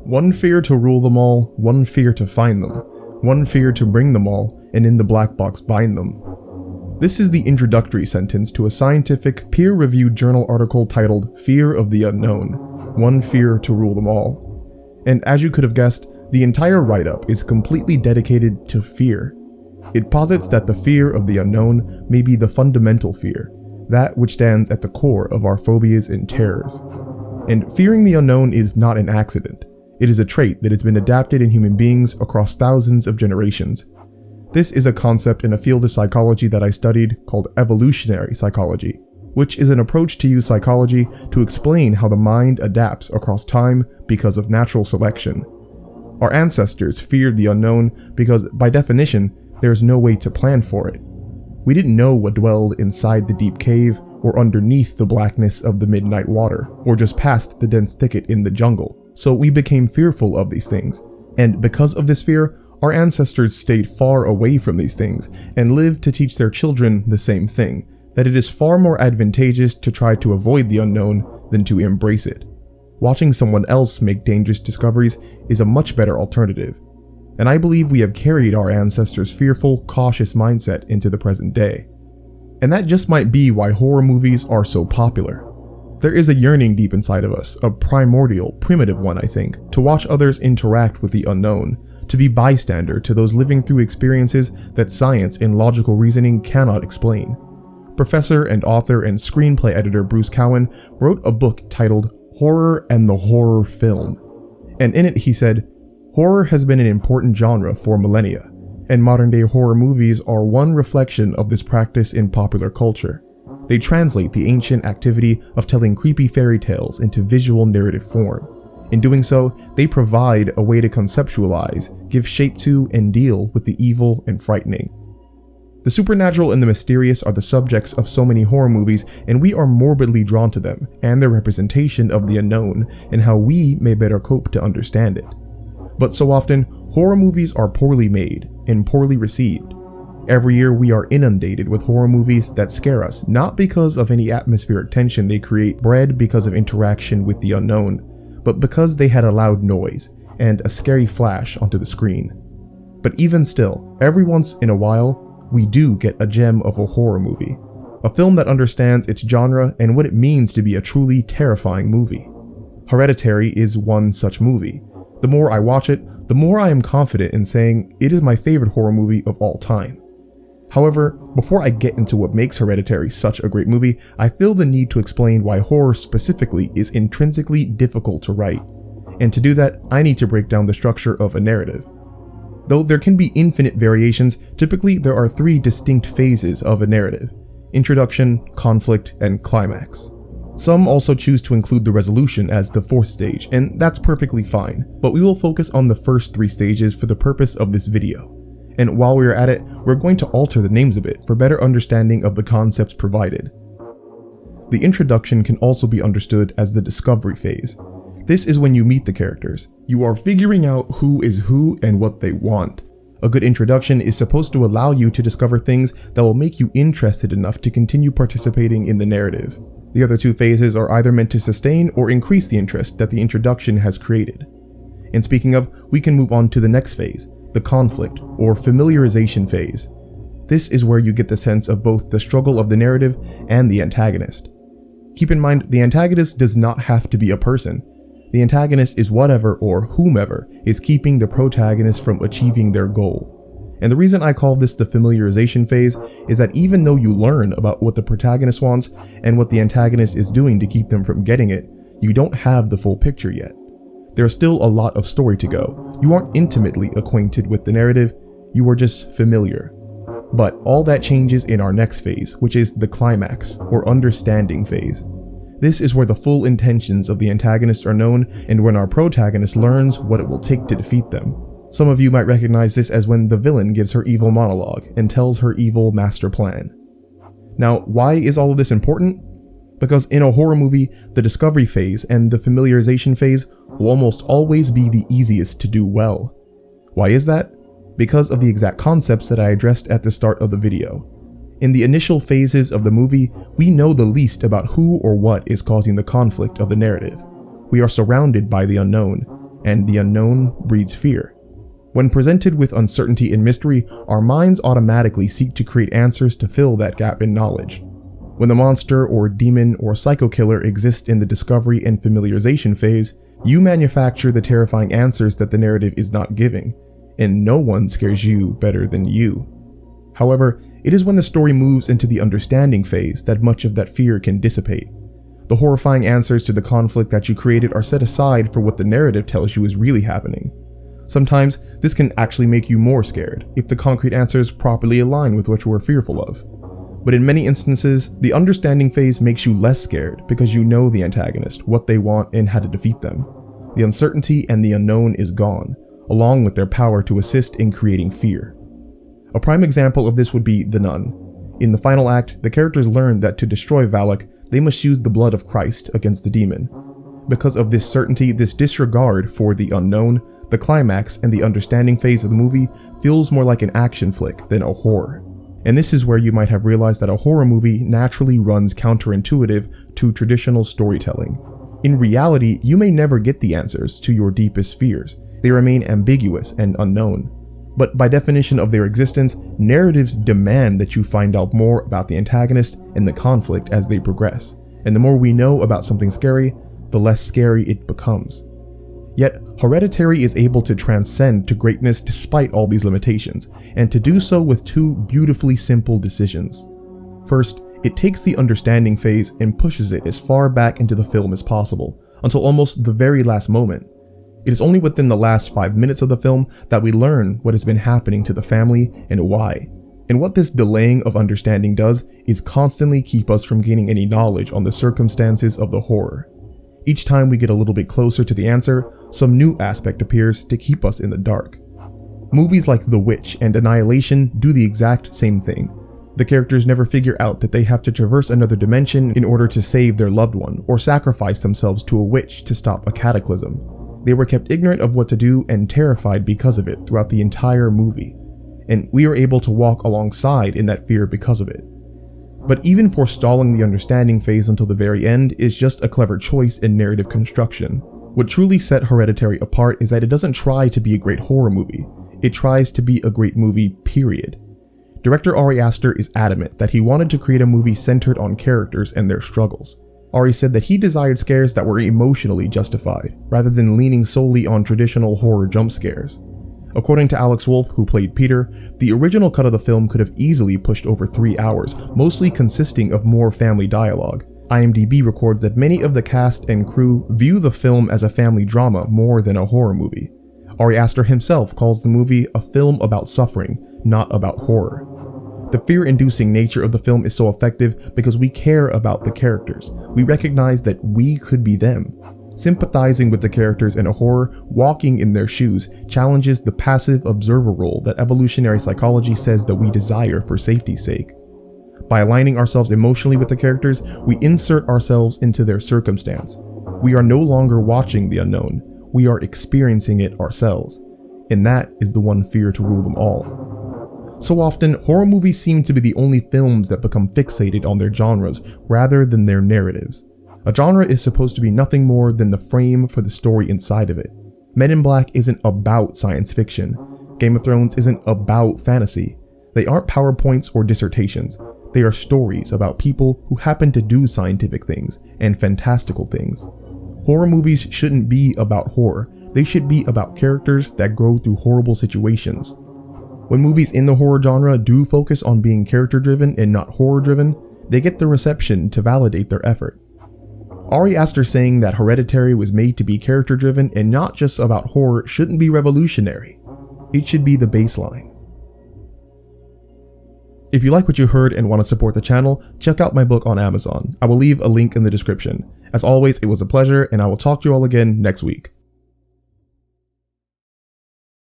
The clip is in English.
One fear to rule them all, one fear to find them, one fear to bring them all, and in the black box bind them. This is the introductory sentence to a scientific, peer-reviewed journal article titled Fear of the Unknown, One Fear to Rule Them All. And as you could have guessed, the entire write-up is completely dedicated to fear. It posits that the fear of the unknown may be the fundamental fear, that which stands at the core of our phobias and terrors. And fearing the unknown is not an accident. It is a trait that has been adapted in human beings across thousands of generations. This is a concept in a field of psychology that I studied called evolutionary psychology, which is an approach to use psychology to explain how the mind adapts across time because of natural selection. Our ancestors feared the unknown because, by definition, there is no way to plan for it. We didn't know what dwelled inside the deep cave or underneath the blackness of the midnight water, or just past the dense thicket in the jungle, so we became fearful of these things. And because of this fear, our ancestors stayed far away from these things and lived to teach their children the same thing, that it is far more advantageous to try to avoid the unknown than to embrace it. Watching someone else make dangerous discoveries is a much better alternative. And I believe we have carried our ancestors' fearful, cautious mindset into the present day. And that just might be why horror movies are so popular. There is a yearning deep inside of us, a primordial, primitive one I think, to watch others interact with the unknown, to be bystander to those living through experiences that science and logical reasoning cannot explain. Professor and author and screenplay editor Bruce Cowan wrote a book titled Horror and the Horror Film. And in it he said, "Horror has been an important genre for millennia, and modern-day horror movies are one reflection of this practice in popular culture. They translate the ancient activity of telling creepy fairy tales into visual narrative form. In doing so, they provide a way to conceptualize, give shape to, and deal with the evil and frightening." The supernatural and the mysterious are the subjects of so many horror movies, and we are morbidly drawn to them and their representation of the unknown and how we may better cope to understand it. But so often, horror movies are poorly made and poorly received. Every year we are inundated with horror movies that scare us, not because of any atmospheric tension they create bred because of interaction with the unknown, but because they had a loud noise and a scary flash onto the screen. But even still, every once in a while, we do get a gem of a horror movie. A film that understands its genre and what it means to be a truly terrifying movie. Hereditary is one such movie. The more I watch it, the more I am confident in saying it is my favorite horror movie of all time. However, before I get into what makes Hereditary such a great movie, I feel the need to explain why horror specifically is intrinsically difficult to write. And to do that, I need to break down the structure of a narrative. Though there can be infinite variations, typically there are three distinct phases of a narrative: introduction, conflict, and climax. Some also choose to include the resolution as the fourth stage, and that's perfectly fine, but we will focus on the first three stages for the purpose of this video. And while we are at it, we're going to alter the names a bit for better understanding of the concepts provided. The introduction can also be understood as the discovery phase. This is when you meet the characters. You are figuring out who is who and what they want. A good introduction is supposed to allow you to discover things that will make you interested enough to continue participating in the narrative. The other two phases are either meant to sustain or increase the interest that the introduction has created. And speaking of, we can move on to the next phase, the conflict or familiarization phase. This is where you get the sense of both the struggle of the narrative and the antagonist. Keep in mind, the antagonist does not have to be a person. The antagonist is whatever or whomever is keeping the protagonist from achieving their goal. And the reason I call this the familiarization phase is that even though you learn about what the protagonist wants and what the antagonist is doing to keep them from getting it, you don't have the full picture yet. There's still a lot of story to go. You aren't intimately acquainted with the narrative, you are just familiar. But all that changes in our next phase, which is the climax or understanding phase. This is where the full intentions of the antagonist are known and when our protagonist learns what it will take to defeat them. Some of you might recognize this as when the villain gives her evil monologue and tells her evil master plan. Now, why is all of this important? Because in a horror movie, the discovery phase and the familiarization phase will almost always be the easiest to do well. Why is that? Because of the exact concepts that I addressed at the start of the video. In the initial phases of the movie, we know the least about who or what is causing the conflict of the narrative. We are surrounded by the unknown, and the unknown breeds fear. When presented with uncertainty and mystery, our minds automatically seek to create answers to fill that gap in knowledge. When the monster or demon or psycho killer exists in the discovery and familiarization phase, you manufacture the terrifying answers that the narrative is not giving, and no one scares you better than you. However, it is when the story moves into the understanding phase that much of that fear can dissipate. The horrifying answers to the conflict that you created are set aside for what the narrative tells you is really happening. Sometimes, this can actually make you more scared if the concrete answers properly align with what you are fearful of. But in many instances, the understanding phase makes you less scared because you know the antagonist, what they want, and how to defeat them. The uncertainty and the unknown is gone, along with their power to assist in creating fear. A prime example of this would be The Nun. In the final act, the characters learn that to destroy Valak, they must use the blood of Christ against the demon. Because of this certainty, this disregard for the unknown, the climax and the understanding phase of the movie feels more like an action flick than a horror. And this is where you might have realized that a horror movie naturally runs counterintuitive to traditional storytelling. In reality, you may never get the answers to your deepest fears. They remain ambiguous and unknown. But by definition of their existence, narratives demand that you find out more about the antagonist and the conflict as they progress. And the more we know about something scary, the less scary it becomes. Yet, Hereditary is able to transcend to greatness despite all these limitations, and to do so with two beautifully simple decisions. First, it takes the understanding phase and pushes it as far back into the film as possible, until almost the very last moment. It is only within the last 5 minutes of the film that we learn what has been happening to the family and why. And what this delaying of understanding does is constantly keep us from gaining any knowledge on the circumstances of the horror. Each time we get a little bit closer to the answer, some new aspect appears to keep us in the dark. Movies like The Witch and Annihilation do the exact same thing. The characters never figure out that they have to traverse another dimension in order to save their loved one, or sacrifice themselves to a witch to stop a cataclysm. They were kept ignorant of what to do and terrified because of it throughout the entire movie. And we are able to walk alongside in that fear because of it. But even forestalling the understanding phase until the very end is just a clever choice in narrative construction. What truly set Hereditary apart is that it doesn't try to be a great horror movie. It tries to be a great movie, period. Director Ari Aster is adamant that he wanted to create a movie centered on characters and their struggles. Ari said that he desired scares that were emotionally justified, rather than leaning solely on traditional horror jump scares. According to Alex Wolff, who played Peter, the original cut of the film could have easily pushed over 3 hours, mostly consisting of more family dialogue. IMDb records that many of the cast and crew view the film as a family drama more than a horror movie. Ari Aster himself calls the movie a film about suffering, not about horror. The fear-inducing nature of the film is so effective because we care about the characters. We recognize that we could be them. Sympathizing with the characters in a horror, walking in their shoes, challenges the passive observer role that evolutionary psychology says that we desire for safety's sake. By aligning ourselves emotionally with the characters, we insert ourselves into their circumstance. We are no longer watching the unknown, we are experiencing it ourselves. And that is the one fear to rule them all. So often, horror movies seem to be the only films that become fixated on their genres rather than their narratives. A genre is supposed to be nothing more than the frame for the story inside of it. Men in Black isn't about science fiction. Game of Thrones isn't about fantasy. They aren't PowerPoints or dissertations. They are stories about people who happen to do scientific things and fantastical things. Horror movies shouldn't be about horror. They should be about characters that grow through horrible situations. When movies in the horror genre do focus on being character-driven and not horror-driven, they get the reception to validate their effort. Ari Aster saying that Hereditary was made to be character-driven and not just about horror shouldn't be revolutionary. It should be the baseline. If you like what you heard and want to support the channel, check out my book on Amazon. I will leave a link in the description. As always, it was a pleasure, and I will talk to you all again next week.